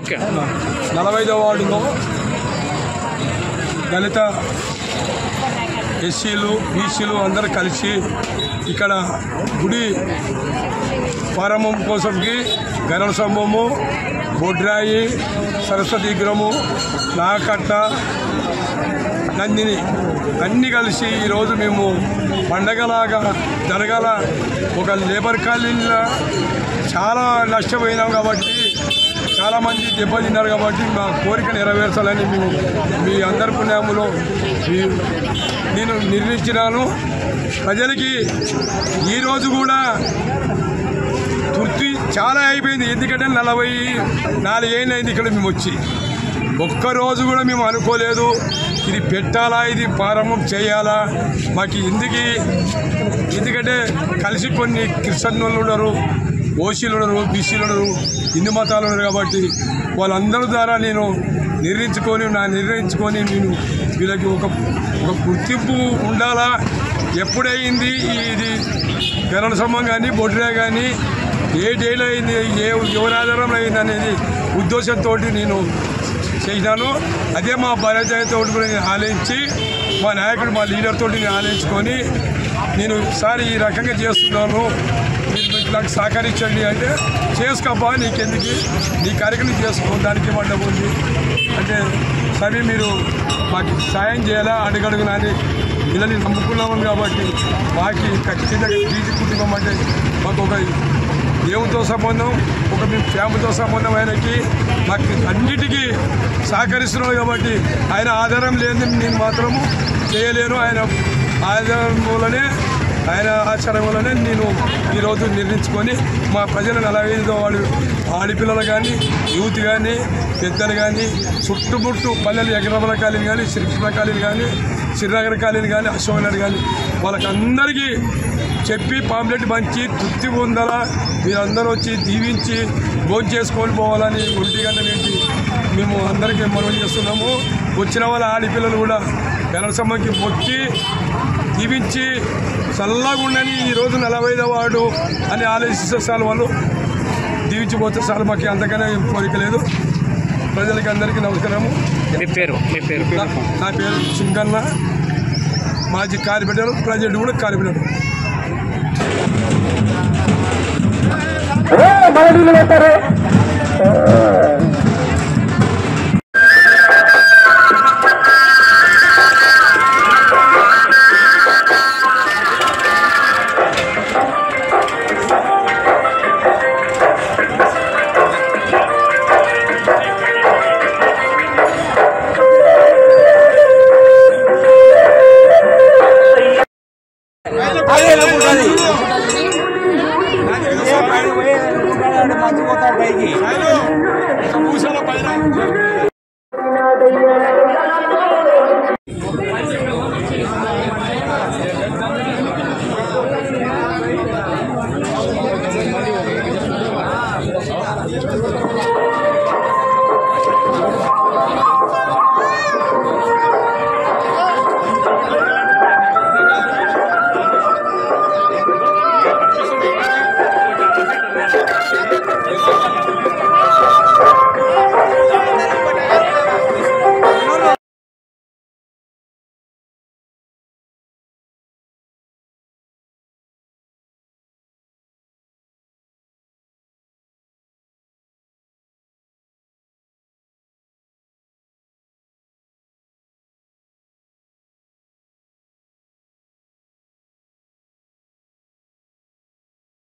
Okay 45వ వార్డులో దళిత ఎస్సీలు బీసీలు అందరూ కలిసి ఇక్కడ గుడి ప్రారంభం కోసంకి గరుడ స్తంభము, బొడ్రాయి, సరస్వతి విగ్రహము, నాకట్ట, నందిని అన్నీ కలిసి ఈరోజు మేము పండగలాగా జరగాల. ఒక లేబర్ కాలనీలో చాలా నష్టపోయినాం కాబట్టి, చాలామంది దెబ్బతిన్నారు కాబట్టి మా కోరిక నెరవేర్చాలని మేము మీ అందరి పుణ్యములో నేను నిర్ణయించినాను. ప్రజలకి ఈరోజు కూడా తృప్తి చాలా అయిపోయింది. ఎందుకంటే 44 ఏళ్ళు అయింది ఇక్కడ మేము వచ్చి. ఒక్కరోజు కూడా మేము అనుకోలేదు ఇది పెట్టాలా, ఇది ప్రారంభం చేయాలా. మాకు ఎందుకంటే కలిసి కొన్ని క్రిస్టియన్లు ఉన్నారు, ఓసీలు ఉన్నారు, బీసీలు ఉన్నారు, హిందూ మతాలు ఉన్నారు కాబట్టి వాళ్ళందరి ద్వారా నేను నిర్ణయించుకొని నేను వీళ్ళకి ఒక గుర్తింపు ఉండాలా. ఎప్పుడైంది ఇది గరుడ స్తంభం కానీ బొడ్రా కానీ ఏ డేలో అయింది, ఎవరి ఆధారంలో అయింది అనేది ఉద్దేశంతో నేను చేసినాను. అదే మా భారతీయతో కూడా నేను ఆలోచించి మా నాయకుడు మా లీడర్తో నేను ఆలోచించుకొని నేను సార్ ఈ రకంగా చేస్తున్నాను, మీరు నాకు సహకరించండి అంటే చేసుకోబ్బా నీకెందుకు, నీ కార్యక్రమం చేసుకో, దానికి పడ్డపోండి అంటే సరే మీరు మాకు సాయం చేయాలా అడుగడుగునా అని పిల్లల్ని నమ్ముకున్నాము కాబట్టి మాకు ఖచ్చితంగా తీసి కుటుంబం అంటే మాకు ఒక దేవునితో సంబంధం, ఒక మేము ఫ్యామిలీతో సంబంధం. ఆయనకి మాకు అన్నిటికీ సహకరిస్తున్నాడు కాబట్టి ఆయన ఆధారం లేని నేను మాత్రము చేయలేను. ఆయన ఆధారం వల్లనే, ఆయన ఆచారం వల్లనే నేను ఈరోజు నిర్ణయించుకొని మా ప్రజలు 45 వాడు ఆడపిల్లలు కానీ, యూత్ కానీ, పెద్దలు కానీ, చుట్టుముట్టు పల్లెలు ఎగరమల కాలనీ కానీ, శ్రీకృష్ణ కాలనీ కానీ, శ్రీనగర్ కాలనీ కానీ, అశోకనగర్ కానీ వాళ్ళకందరికీ చెప్పి పాంప్లెట్ పంచి తృప్తి పొందాలా, మీరందరూ వచ్చి దీవించి భోజనం చేసుకొని పోవాలని 1 గంట నుంచి మేము అందరికీ మనవి చేస్తున్నాము. వచ్చిన వాళ్ళ ఆడపిల్లలు కూడా గరుడ స్తంభంకి వచ్చి దీవించి చల్లగా ఉండని ఈరోజు 45వ వార్డు అని ఆలోచిస్తే చాలు, వాళ్ళు దీవించిపోతే చాలు. మాకు అంతకనే కోరిక లేదు. ప్రజలకి అందరికీ నమస్కారము. మీ పేరు? నా పేరు సింగన్న, మాజీ కార్పొరేటర్, ప్రెసిడెంట్ కూడా కార్పొరేటర్. మంచిపోతాడు పైకి.